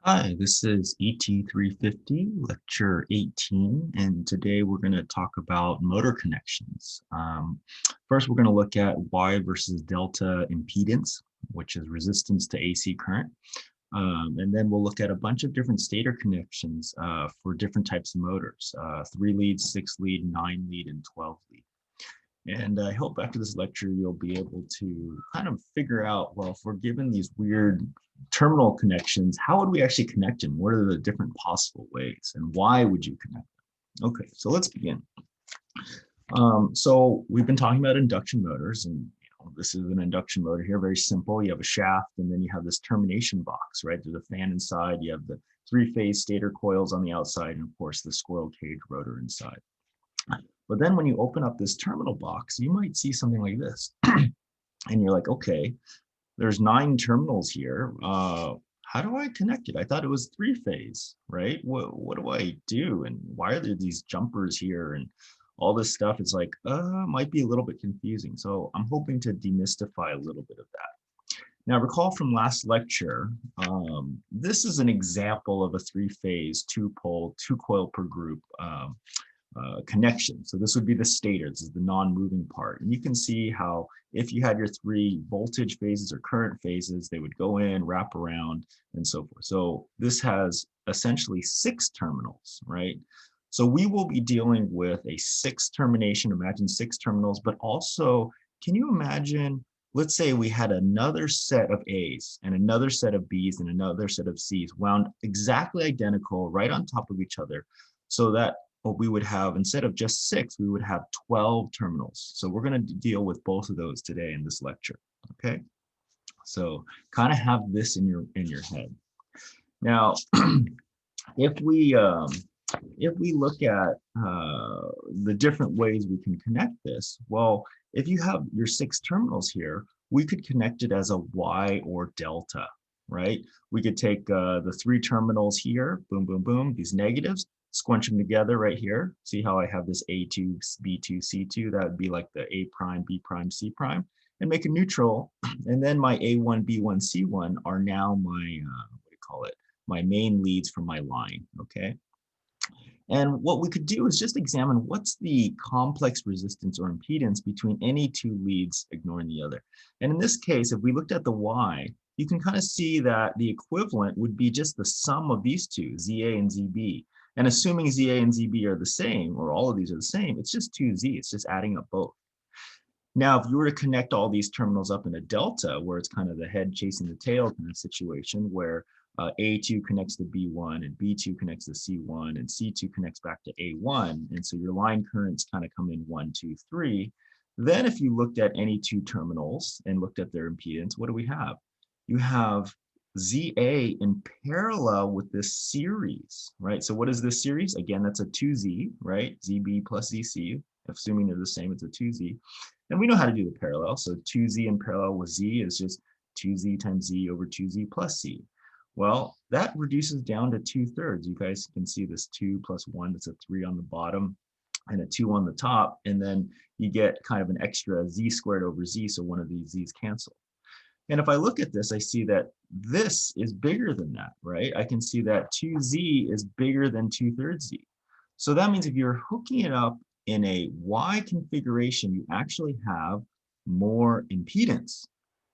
Hi, this is ET350, lecture 18, and today we're going to talk about motor connections. First, we're going to look at Wye versus Delta Impedance, which is resistance to AC current. And then we'll look at a bunch of different stator connections for different types of motors, 3 lead, 6 lead, 9 lead, and 12 lead. And I hope after this lecture, you'll be able to kind of figure out, well, if we're given these weird terminal connections, how would we actually connect them? What are the different possible ways and why would you connect them? Okay, so let's begin. So we've been talking about induction motors, and this is an induction motor here, very simple. You have a shaft and then you have this termination box, right? There's a fan inside, you have the 3-phase stator coils on the outside, and of course the squirrel cage rotor inside. But then when you open up this terminal box, you might see something like this. And you're like, okay, there's 9 terminals here. How do I connect it? I thought it was 3-phase, right? What do I do? And why are there these jumpers here? And all this stuff is like, might be a little bit confusing. So I'm hoping to demystify a little bit of that. Now, recall from last lecture, this is an example of a 3-phase, 2-pole, 2-coil per group connection. So this would be the stator. This is the non-moving part. And you can see how if you had your 3 voltage phases or current phases, they would go in, wrap around, and so forth. So this has essentially 6 terminals, right? So we will be dealing with a 6 termination, imagine 6 terminals, but also, can you imagine, let's say we had another set of A's and another set of B's and another set of C's wound exactly identical right on top of each other, so that what we would have, instead of just 6, we would have 12 terminals. So we're going to deal with both of those today in this lecture. Okay, so kind of have this in your head. Now, if we look at the different ways we can connect this, well, if you have your 6 terminals here, we could connect it as a Y or delta, right? We could take the 3 terminals here, boom, boom, boom, these negatives, squinch them together right here. See how I have this A2, B2, C2? That would be like the A prime, B prime, C prime, and make a neutral. And then my A1, B1, C1 are now my, what do you call it? My main leads from my line, okay? And what we could do is just examine what's the complex resistance or impedance between any 2 leads ignoring the other. And in this case, if we looked at the Y, you can kind of see that the equivalent would be just the sum of these two, ZA and ZB. And assuming ZA and ZB are the same, or all of these are the same, it's just 2Z, it's just adding up both. Now, if you were to connect all these terminals up in a delta, where it's kind of the head chasing the tail kind of situation, where A2 connects to B1 and B2 connects to C1 and C2 connects back to A1. And so your line currents kind of come in 1, 2, 3. Then if you looked at any 2 terminals and looked at their impedance, what do we have? You have ZA in parallel with this series, right? So what is this series? Again, that's a 2Z, right? ZB plus ZC, assuming they're the same, it's a 2Z. And we know how to do the parallel. So 2Z in parallel with Z is just 2Z times Z over 2Z plus Z. Well, that reduces down to 2/3. You guys can see this 2 plus 1, that's a 3 on the bottom and a 2 on the top. And then you get kind of an extra Z squared over Z, so one of these Z's cancel. And if I look at this, I see that this is bigger than that, right? I can see that 2Z is bigger than 2/3 Z. So that means if you're hooking it up in a Y configuration, you actually have more impedance.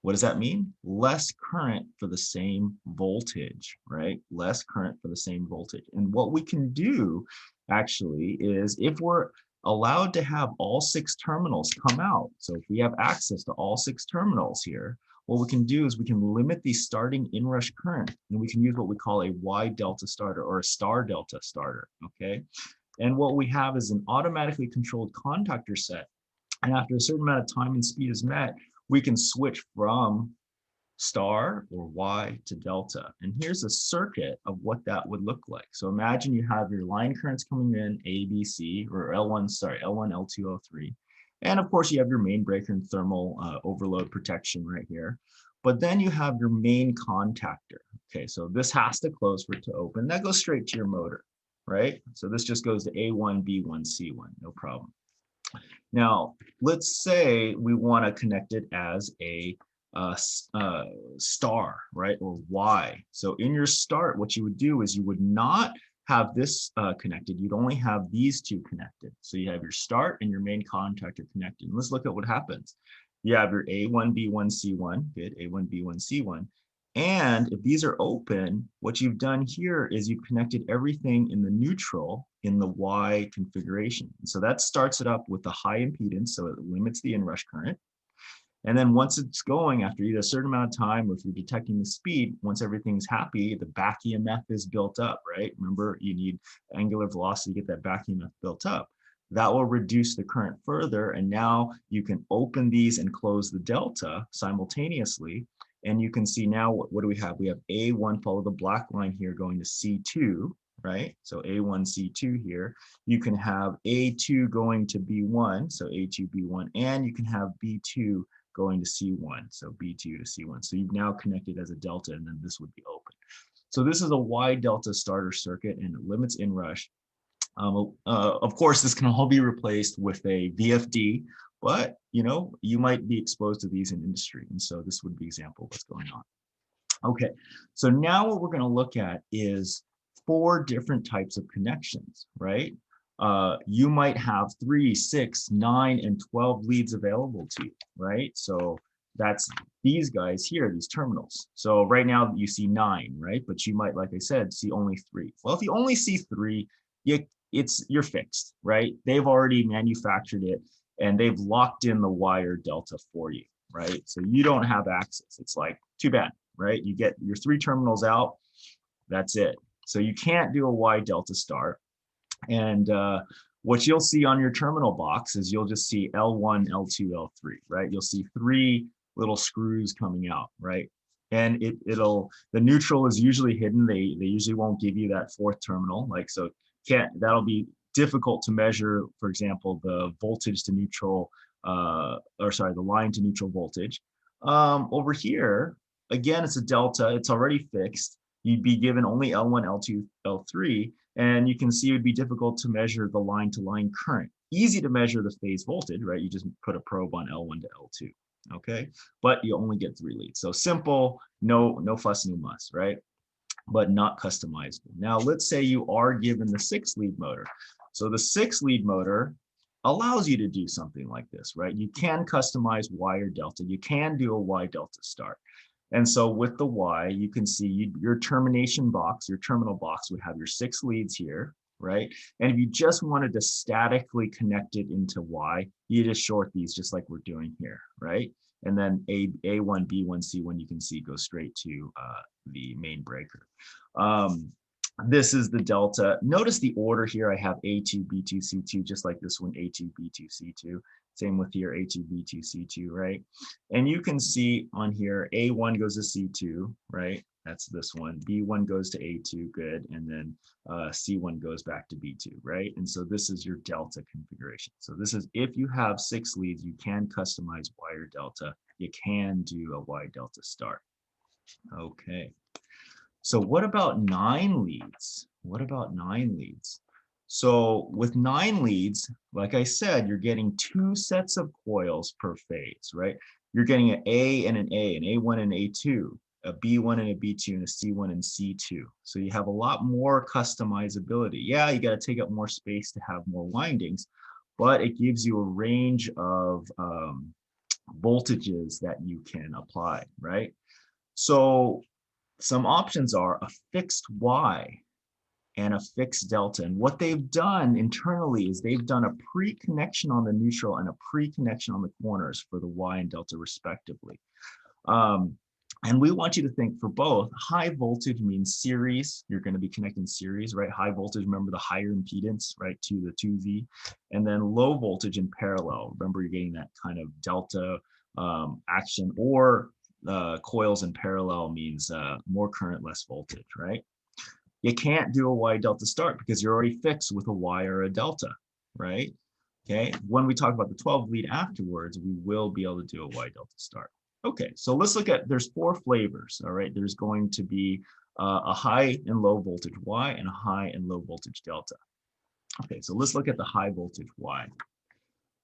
What does that mean? Less current for the same voltage, right? Less current for the same voltage. And what we can do actually is, if we're allowed to have all 6 terminals come out, so if we have access to all 6 terminals here, what we can do is we can limit the starting inrush current, and we can use what we call a Wye Delta Starter or a star Delta Starter, okay? And what we have is an automatically controlled contactor set. And after a certain amount of time and speed is met, we can switch from star or Y to delta. And here's a circuit of what that would look like. So imagine you have your line currents coming in A, B, C, or L1, L2, L3. And of course you have your main breaker and thermal overload protection right here. But then you have your main contactor. Okay, so this has to close for it to open. That goes straight to your motor, right? So this just goes to A1, B1, C1, no problem. Now, let's say we want to connect it as a star, right, or Y. So in your start, what you would do is you would not have this connected. You'd only have these two connected. So you have your start and your main contactor connected. And let's look at what happens. You have your A1, B1, C1, good, A1, B1, C1. And if these are open, what you've done here is you've connected everything in the neutral in the Y configuration. So that starts it up with the high impedance, so it limits the inrush current. And then once it's going, after either a certain amount of time, or if you're detecting the speed, once everything's happy, the back EMF is built up, right? Remember, you need angular velocity to get that back EMF built up. That will reduce the current further. And now you can open these and close the delta simultaneously. And you can see now, what do we have? We have A1, follow the black line here, going to C2, right? So A1, C2 here. You can have A2 going to B1, so A2, B1, and you can have B2 going to C1, so B2 to C1. So you've now connected as a delta, and then this would be open. So this is a Wye Delta starter circuit, and it limits inrush. Of course, this can all be replaced with a VFD, but you might be exposed to these in industry, and so this would be an example of what's going on. Okay, so now what we're going to look at is 4 different types of connections, right? You might have 3, 6, 9, and 12 leads available to you, right? So that's these guys here, these terminals. So right now you see 9, right? But you might, like I said, see only 3. Well, if you only see 3, you're fixed, right? They've already manufactured it and they've locked in the wire delta for you, right? So you don't have access. It's like, too bad, right? You get your 3 terminals out, that's it. So you can't do a Wye Delta start. And what you'll see on your terminal box is you'll just see L1, L2, L3, right? You'll see 3 little screws coming out, right? And the neutral is usually hidden. They usually won't give you that 4th terminal, like, so that'll be difficult to measure, for example, the voltage to neutral, the line to neutral voltage. Over here, again, it's a delta, it's already fixed. You'd be given only L1, L2, L3, and you can see it would be difficult to measure the line-to-line current. Easy to measure the phase voltage, right? You just put a probe on L1 to L2, okay? But you only get 3 leads. So simple, no fuss, no muss, right? But not customizable. Now, let's say you are given the 6-lead motor. So the 6-lead motor allows you to do something like this, right? You can customize wire delta. You can do a Wye Delta start. And so with the Y, you can see your termination box, your terminal box would have your 6 leads here, right? And if you just wanted to statically connect it into Y, you just short these just like we're doing here, right? And then A1, B1, C1, you can see go straight to the main breaker. This is the delta. Notice the order here. I have A2, B2, C2, just like this one, A2, B2, C2. Same with here, A2, B2, C2, right? And you can see on here, A1 goes to C2, right? That's this one. B1 goes to A2, good. And then C1 goes back to B2, right? And so this is your delta configuration. So this is, if you have 6 leads, you can customize wire delta. You can do a Wye Delta start. Okay. So what about 9 leads? What about 9 leads? So with 9 leads, like I said, you're getting 2 sets of coils per phase, right? You're getting an A and an A1 and A2, a B1 and a B2, and a C1 and C2. So you have a lot more customizability. Yeah, you got to take up more space to have more windings, but it gives you a range of voltages that you can apply, right? So some options are a fixed Y and a fixed delta. And what they've done internally is they've done a pre-connection on the neutral and a pre-connection on the corners for the Y and delta respectively. And we want you to think for both. High voltage means series. You're going to be connecting series, right? High voltage, remember the higher impedance, right, to the 2V. And then low voltage in parallel. Remember, you're getting that kind of delta action, or coils in parallel means more current, less voltage, right? You can't do a Wye Delta start because you're already fixed with a Y or a delta, right? Okay, when we talk about the 12 lead afterwards, we will be able to do a Wye Delta start. Okay, so let's look at, there's 4 flavors, all right? There's going to be a high and low voltage Y and a high and low voltage delta. Okay, so let's look at the high voltage Y.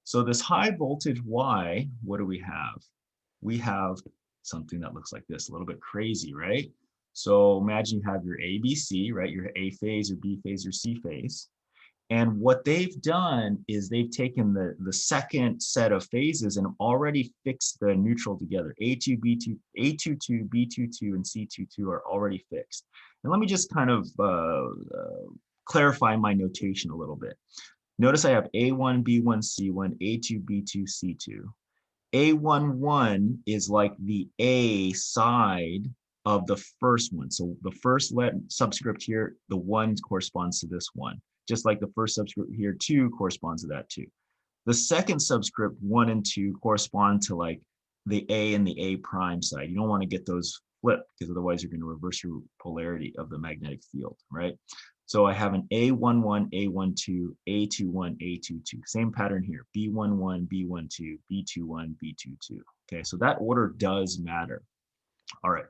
So this high voltage Y, what do we have? We have something that looks like this, a little bit crazy, right? So imagine you have your ABC, right? Your A phase, your B phase, your C phase. And what they've done is they've taken the second set of phases and already fixed the neutral together. A2, B2, A22, B22, and C22 are already fixed. And let me just kind of clarify my notation a little bit. Notice I have A1, B1, C1, A2, B2, C2. A11 is like the A side of the first one. So the first subscript here, the 1 corresponds to this one, just like the first subscript here, 2 corresponds to that 2. The second subscript, 1 and 2, correspond to like the A and the A prime side. You don't want to get those flipped because otherwise you're going to reverse your polarity of the magnetic field, right? So I have an A11, A12, A21, A22. Same pattern here, B11, B12, B21, B22. Okay, so that order does matter. All right,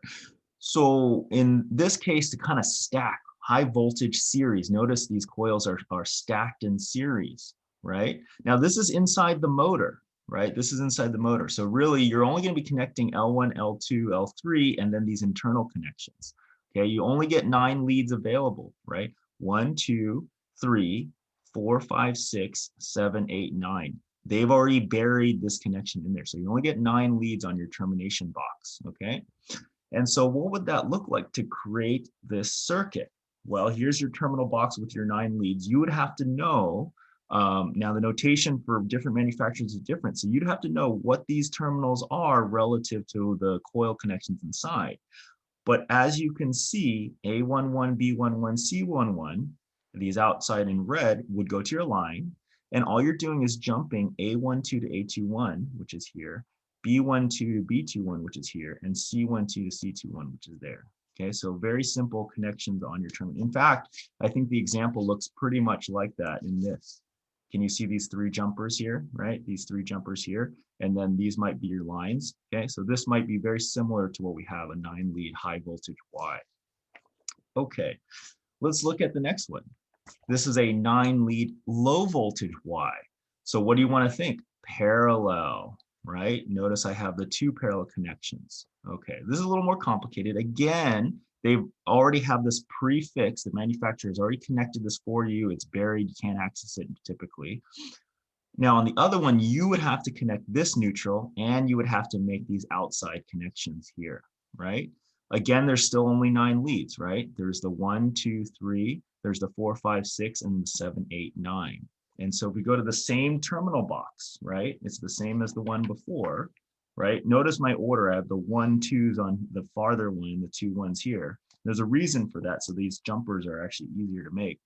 so in this case, to kind of stack high voltage series, notice these coils are stacked in series, right? Now this is inside the motor, right? This is inside the motor. So really you're only going to be connecting L1, L2, L3, and then these internal connections. Okay, you only get 9 leads available, right? 1, 2, 3, 4, 5, 6, 7, 8, 9. They've already buried this connection in there. So you only get 9 leads on your termination box, okay? And so what would that look like to create this circuit? Well, here's your terminal box with your 9 leads. You would have to know, now the notation for different manufacturers is different. So you'd have to know what these terminals are relative to the coil connections inside. But as you can see, A11, B11, C11, these outside in red would go to your line. And all you're doing is jumping A12 to A21, which is here, B12 to B21, which is here, and C12 to C21, which is there. Okay, so very simple connections on your terminal. In fact, I think the example looks pretty much like that in this. Can you see these 3 jumpers here, right? These 3 jumpers here, and then these might be your lines. Okay, so this might be very similar to what we have, a 9 lead high voltage Y. Okay, let's look at the next one. This is a 9 lead low voltage Y. So what do you want to think? Parallel, right? Notice I have the 2 parallel connections. Okay, this is a little more complicated. Again, they already have this prefix. The manufacturer has already connected this for you. It's buried. You can't access it typically. Now on the other one, you would have to connect this neutral and you would have to make these outside connections here, right? Again, there's still only 9 leads, right? There's the 1, 2, 3, there's the 4, 5, 6, and the 7, 8, 9. And so if we go to the same terminal box, right? It's the same as the one before, right? Notice my order. I have the 1, 2s on the farther one, the 2 1s here. There's a reason for that. So these jumpers are actually easier to make.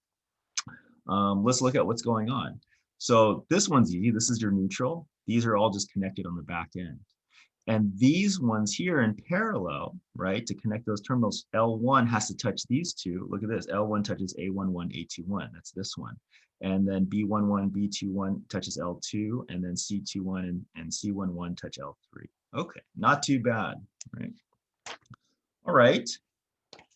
Let's look at what's going on. So this one's easy. This is your neutral. These are all just connected on the back end. And these ones here in parallel, right, to connect those terminals, L1 has to touch these 2. Look at this. L1 touches A11, A21. That's this one. And then B11, B21 touches L2, and then C21 and C11 touch L3. Okay, not too bad, right? All right.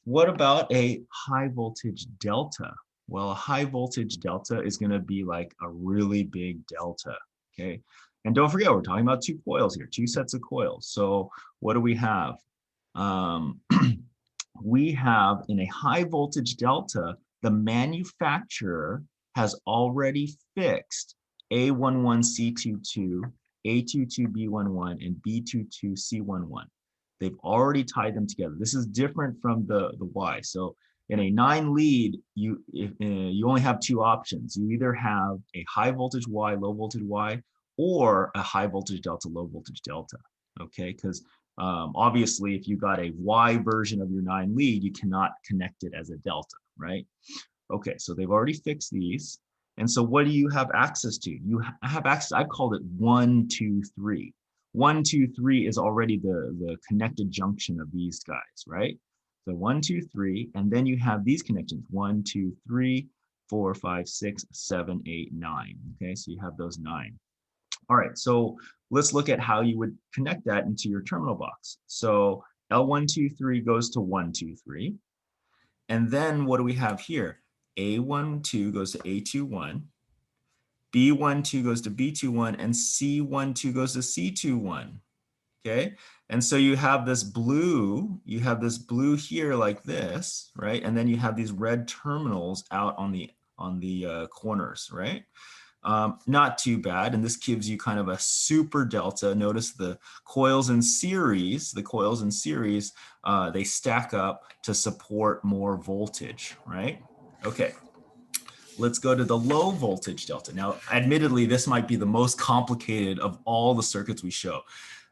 What about a high voltage delta? Well, a high voltage delta is going to be like a really big delta, okay? And don't forget, we're talking about 2 coils here, 2 sets of coils. So what do we have? We have in a high voltage delta, the manufacturer has already fixed A11C22, A22B11, and B22C11. They've already tied them together. This is different from the Y. So in a 9 lead, you only have 2 options. You either have a high voltage Y, low voltage Y, or a high voltage delta, low voltage delta. Okay, because obviously if you got a Y version of your 9 lead, you cannot connect it as a delta, right? Okay, so they've already fixed these. And so what do you have access to? You have access, I called it 1, 2, 3. 1, 2, 3 is already the connected junction of these guys, right? So 1, 2, 3, and then you have these connections, 1, 2, 3, 4, 5, 6, 7, 8, 9. Okay, so you have those 9. All right, so let's look at how you would connect that into your terminal box. So L123 goes to 1, 2, 3. And then what do we have here? A12 goes to A21, B12 goes to B21, and C12 goes to C21. Okay. And so you have this blue, here like this, right? And then you have these red terminals out on the corners, right? Not too bad. And this gives you kind of a super delta. Notice the coils in series, they stack up to support more voltage, right? Okay. Let's go to the low voltage delta. Now, admittedly, this might be the most complicated of all the circuits we show.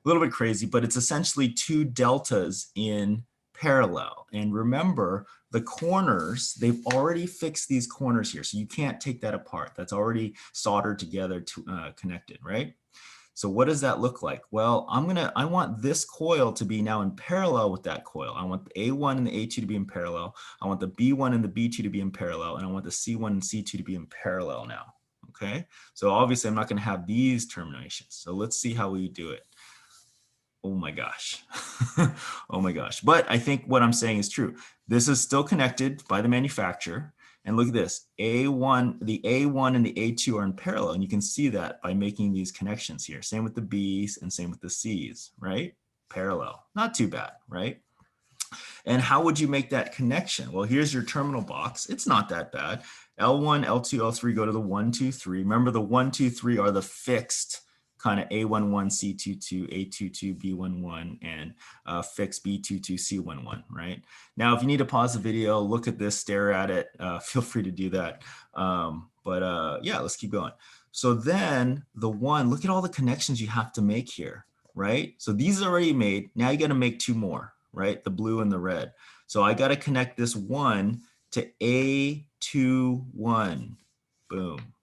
A little bit crazy, but it's essentially two deltas in parallel. And remember, the corners, they've already fixed these corners here, so you can't take that apart. That's already soldered together to connected, right? So what does that look like? Well, I want this coil to be now in parallel with that coil. I want the A1 and the A2 to be in parallel. I want the B1 and the B2 to be in parallel. And I want the C1 and C2 to be in parallel now. Okay. So obviously I'm not going to have these terminations. So let's see how we do it. Oh my gosh. Oh my gosh. But I think what I'm saying is true. This is still connected by the manufacturer. And look at this, the A1 and the A2 are in parallel. And you can see that by making these connections here. Same with the B's and same with the C's, right? Parallel, not too bad, right? And how would you make that connection? Well, here's your terminal box. It's not that bad. L1, L2, L3 go to the 1, 2, 3. Remember the 1, 2, 3 are the fixed kind of A11, C22, A22, B11, and fixed B22, C11, right? Now, if you need to pause the video, look at this, stare at it, feel free to do that. Yeah, let's keep going. So then the one, look at all the connections you have to make here, right? So these are already made. Now you got to make two more, right? The blue and the red. So I got to connect this one to A21. Boom.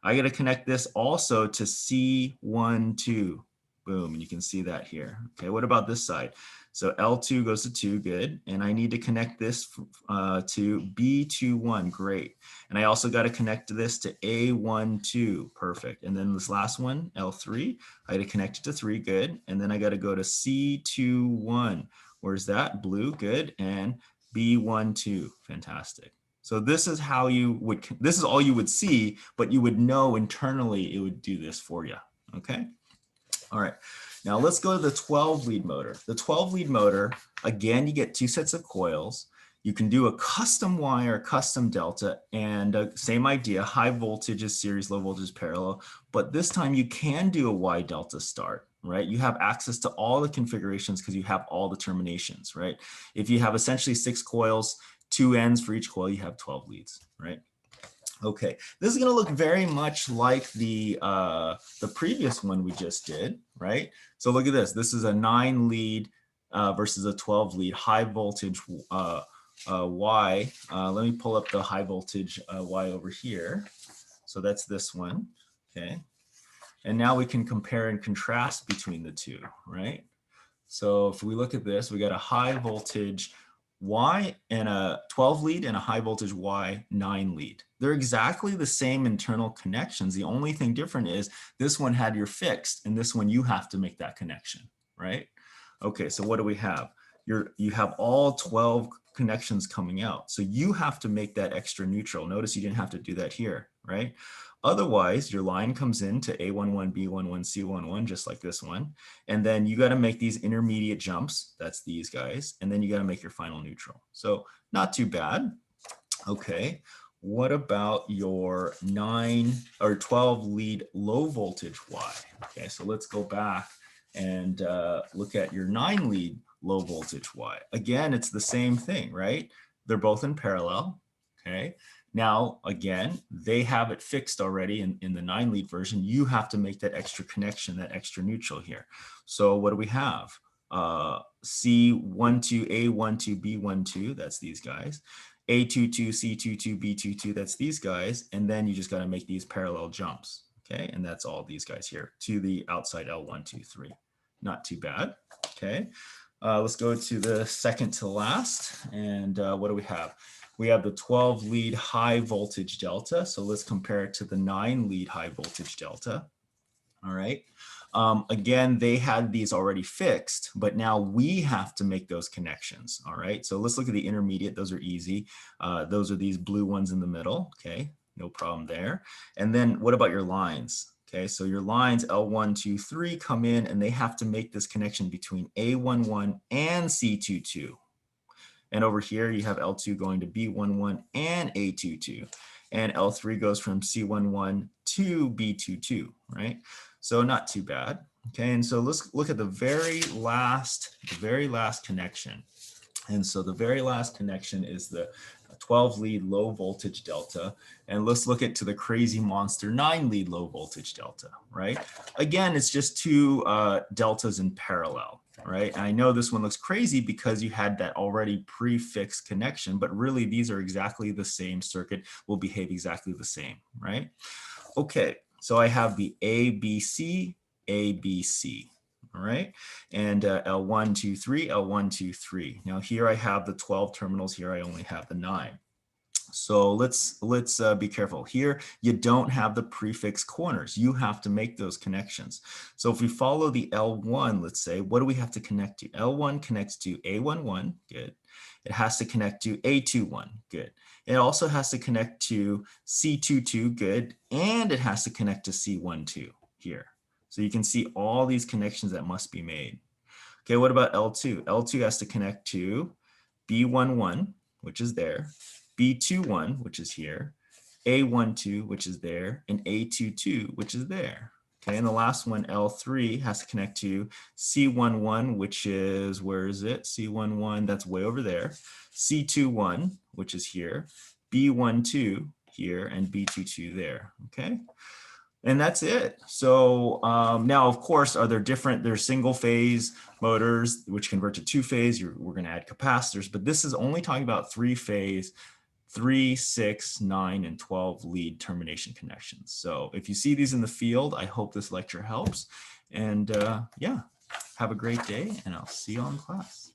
I got to connect this also to C12. Boom. And you can see that here. Okay. What about this side? So L2 goes to 2. Good. And I need to connect this to B21. Great. And I also got to connect this to A12. Perfect. And then this last one, L3, I got to connect it to 3. Good. And then I got to go to C21. Where's that? Blue. Good. And B12. Fantastic. So this is how this is all you would see, but you would know internally it would do this for you. Okay. All right. Now let's go to the 12 lead motor. The 12 lead motor, again, you get 2 sets of coils. You can do a custom wire, custom delta, and same idea, high voltage is series, low voltage is parallel, but this time you can do a Wye Delta start, right? You have access to all the configurations because you have all the terminations, right? If you have essentially 6 coils, 2 ends for each coil, you have 12 leads, right? Okay, this is going to look very much like the previous one we just did, right? So look at this. This is a 9 lead versus a 12 lead high voltage Y. Let me pull up the high voltage Y over here. So that's this one, okay? And now we can compare and contrast between the two, right? So if we look at this, we got a high voltage Y and a 12 lead and a high voltage Y 9 lead. They're exactly the same internal connections. The only thing different is this one had your fixed and this one you have to make that connection, right? Okay, so what do we have? You have all 12 connections coming out. So you have to make that extra neutral. Notice you didn't have to do that here, right? Otherwise, your line comes into A11, B11, C11, just like this one. And then you got to make these intermediate jumps. That's these guys. And then you got to make your final neutral. So not too bad. Okay. What about your 9 or 12 lead low voltage Y? Okay. So let's go back and look at your 9 lead low voltage Y. Again, it's the same thing, right? They're both in parallel. Okay. Now, again, they have it fixed already in the 9 lead version. You have to make that extra connection, that extra neutral here. So what do we have? C12, A12, B12, that's these guys. A22, C22, B22, that's these guys. And then you just got to make these parallel jumps. Okay. And that's all these guys here to the outside L1, 2, 3. Not too bad. Okay. Let's go to the second to last. And what do we have? We have the 12 lead high voltage delta. So let's compare it to the 9 lead high voltage delta. All right. Again, they had these already fixed, but now we have to make those connections. All right. So let's look at the intermediate. Those are easy. Those are these blue ones in the middle. Okay. No problem there. And then what about your lines? Okay, so your lines L1, 2, 3 come in and they have to make this connection between A11 and C22. And over here you have L2 going to B11 and A22. And L3 goes from C11 to B22, right? So not too bad. Okay, and so let's look at the very last connection. And so the very last connection is the 12 lead low voltage delta. And let's look at to the crazy monster 9 lead low voltage delta, right? Again, it's just two deltas in parallel, right? And I know this one looks crazy because you had that already prefixed connection, but really these are exactly the same circuit, will behave exactly the same, right? Okay, so I have the ABC, ABC. All right, and L1, 2, 3, L1, 2, 3. Now here I have the 12 terminals. Here I only have the 9. So let's be careful. Here you don't have the prefix corners. You have to make those connections. So if we follow the L1, let's say, what do we have to connect to? L1 connects to A11, good. It has to connect to A21, good. It also has to connect to C22, good. And it has to connect to C12 here. So you can see all these connections that must be made. Okay, what about L2? L2 has to connect to B11, which is there, B21, which is here, A12, which is there, and A22, which is there. Okay, and the last one, L3, has to connect to C11, which is, where is it? C11, that's way over there. C21, which is here, B12 here, and B22 there, okay? And that's it. So now, of course, are there different, there's single phase motors, which convert to two phase. We're going to add capacitors, but this is only talking about three phase, 3, 6, 9, and 12 lead termination connections. So if you see these in the field, I hope this lecture helps. And yeah, have a great day, and I'll see you all in class.